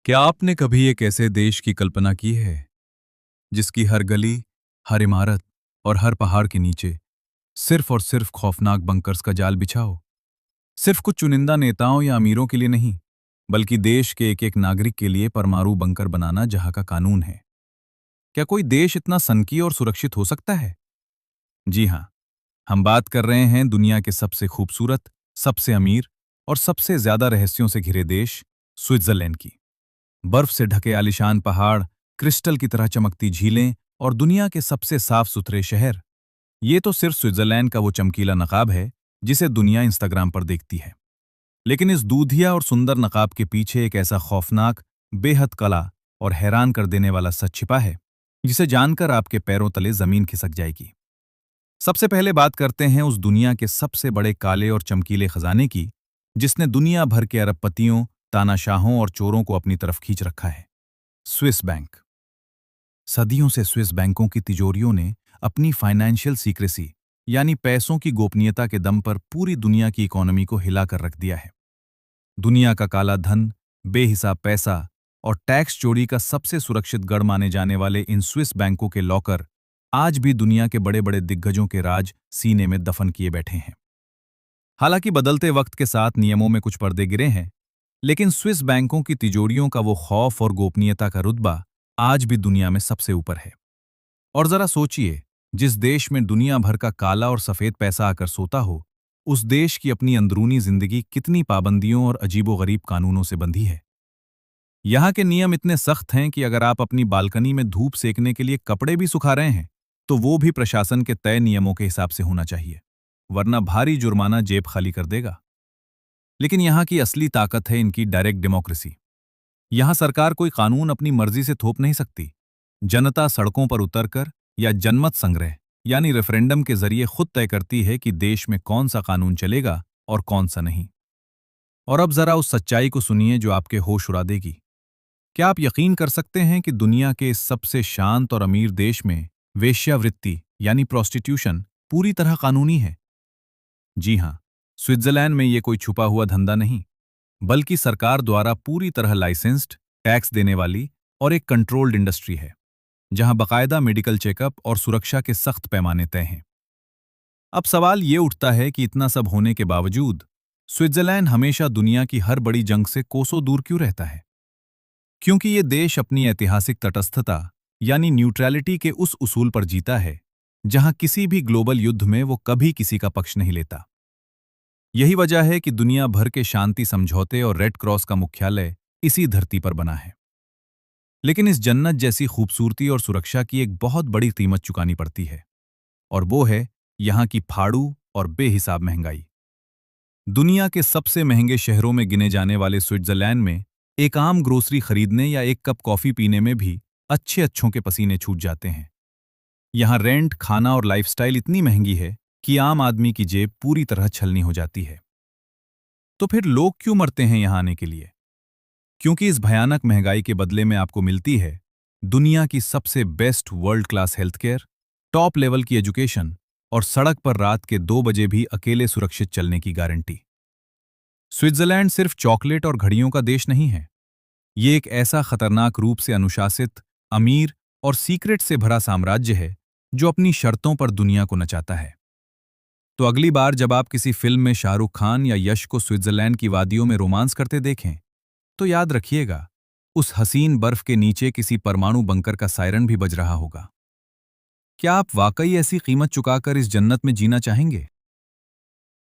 क्या आपने कभी एक ऐसे देश की कल्पना की है जिसकी हर गली, हर इमारत और हर पहाड़ के नीचे सिर्फ और सिर्फ खौफनाक बंकर्स का जाल बिछा हो? सिर्फ कुछ चुनिंदा नेताओं या अमीरों के लिए नहीं, बल्कि देश के एक एक नागरिक के लिए परमाणु बंकर बनाना जहां का कानून है। क्या कोई देश इतना सनकी और सुरक्षित हो सकता है? जी हां, हम बात कर रहे हैं दुनिया के सबसे खूबसूरत, सबसे अमीर और सबसे ज्यादा रहस्यों से घिरे देश स्विट्जरलैंड की। बर्फ से ढके आलिशान पहाड़, क्रिस्टल की तरह चमकती झीलें और दुनिया के सबसे साफ सुथरे शहर। ये तो सिर्फ स्विट्जरलैंड का वो चमकीला नकाब है जिसे दुनिया इंस्टाग्राम पर देखती है। लेकिन इस दूधिया और सुंदर नकाब के पीछे एक ऐसा खौफनाक, बेहद कला और हैरान कर देने वाला सच छिपा है जिसे जानकर आपके पैरों तले जमीन खिसक जाएगी। सबसे पहले बात करते हैं उस दुनिया के सबसे बड़े काले और चमकीले खजाने की, जिसने दुनिया भर के अरबपतियों, तानाशाहों और चोरों को अपनी तरफ खींच रखा है। Swiss bank. सदियों से स्विस बैंकों की तिजोरियों ने अपनी फाइनेंशियल सीक्रेसी यानी पैसों की गोपनीयता के दम पर पूरी दुनिया की इकोनॉमी को हिला कर रख दिया है। दुनिया का काला धन, बेहिसाब पैसा और टैक्स चोरी का सबसे सुरक्षित गढ़ माने जाने वाले इन स्विस बैंकों के लॉकर आज भी दुनिया के बड़े बड़े दिग्गजों के राज सीने में दफन किए बैठे हैं। हालांकि बदलते वक्त के साथ नियमों में कुछ पर्दे गिरे हैं, लेकिन स्विस बैंकों की तिजोरियों का वो खौफ और गोपनीयता का रुतबा आज भी दुनिया में सबसे ऊपर है। और जरा सोचिए, जिस देश में दुनिया भर का काला और सफेद पैसा आकर सोता हो, उस देश की अपनी अंदरूनी जिंदगी कितनी पाबंदियों और अजीबोगरीब कानूनों से बंधी है। यहाँ के नियम इतने सख्त हैं कि अगर आप अपनी बालकनी में धूप सेकने के लिए कपड़े भी सुखा रहे हैं, तो वो भी प्रशासन के तय नियमों के हिसाब से होना चाहिए, वरना भारी जुर्माना जेब खाली कर देगा। लेकिन यहाँ की असली ताकत है इनकी डायरेक्ट डेमोक्रेसी। यहां सरकार कोई कानून अपनी मर्जी से थोप नहीं सकती। जनता सड़कों पर उतरकर या जनमत संग्रह यानी रेफरेंडम के जरिए खुद तय करती है कि देश में कौन सा कानून चलेगा और कौन सा नहीं। और अब जरा उस सच्चाई को सुनिए जो आपके होश उड़ा देगी। क्या आप यकीन कर सकते हैं कि दुनिया के इस सबसे शांत और अमीर देश में वेश्यावृत्ति यानी प्रोस्टिट्यूशन पूरी तरह कानूनी है? जी हां, स्विट्जरलैंड में ये कोई छुपा हुआ धंधा नहीं, बल्कि सरकार द्वारा पूरी तरह लाइसेंस्ड, टैक्स देने वाली और एक कंट्रोल्ड इंडस्ट्री है, जहां बकायदा मेडिकल चेकअप और सुरक्षा के सख्त पैमाने तय हैं। अब सवाल ये उठता है कि इतना सब होने के बावजूद स्विट्जरलैंड हमेशा दुनिया की हर बड़ी जंग से कोसों दूर क्यों रहता है? क्योंकि ये देश अपनी ऐतिहासिक तटस्थता यानी न्यूट्रैलिटी के उस उसूल पर जीता है जहां किसी भी ग्लोबल युद्ध में वो कभी किसी का पक्ष नहीं लेता। यही वजह है कि दुनिया भर के शांति समझौते और रेड क्रॉस का मुख्यालय इसी धरती पर बना है। लेकिन इस जन्नत जैसी खूबसूरती और सुरक्षा की एक बहुत बड़ी कीमत चुकानी पड़ती है, और वो है यहाँ की फाड़ू और बेहिसाब महंगाई। दुनिया के सबसे महंगे शहरों में गिने जाने वाले स्विट्जरलैंड में एक आम ग्रोसरी खरीदने या एक कप कॉफी पीने में भी अच्छे अच्छों के पसीने छूट जाते हैं। यहाँ रेंट, खाना और लाइफस्टाइल इतनी महंगी है कि आम आदमी की जेब पूरी तरह छलनी हो जाती है। तो फिर लोग क्यों मरते हैं यहाँ आने के लिए? क्योंकि इस भयानक महंगाई के बदले में आपको मिलती है दुनिया की सबसे best world class health care, top level की एजुकेशन और सड़क पर रात के 2 बजे भी अकेले सुरक्षित चलने की गारंटी। स्विट्जरलैंड सिर्फ चॉकलेट और घड़ियों का देश नहीं है, ये एक ऐसा खतरनाक रूप से अनुशासित, अमीर और सीक्रेट से भरा साम्राज्य है जो अपनी शर्तों पर दुनिया को नचाता है। तो अगली बार जब आप किसी फिल्म में शाहरुख खान या यश को स्विट्जरलैंड की वादियों में रोमांस करते देखें, तो याद रखिएगा, उस हसीन बर्फ के नीचे किसी परमाणु बंकर का सायरन भी बज रहा होगा। क्या आप वाकई ऐसी कीमत चुकाकर इस जन्नत में जीना चाहेंगे?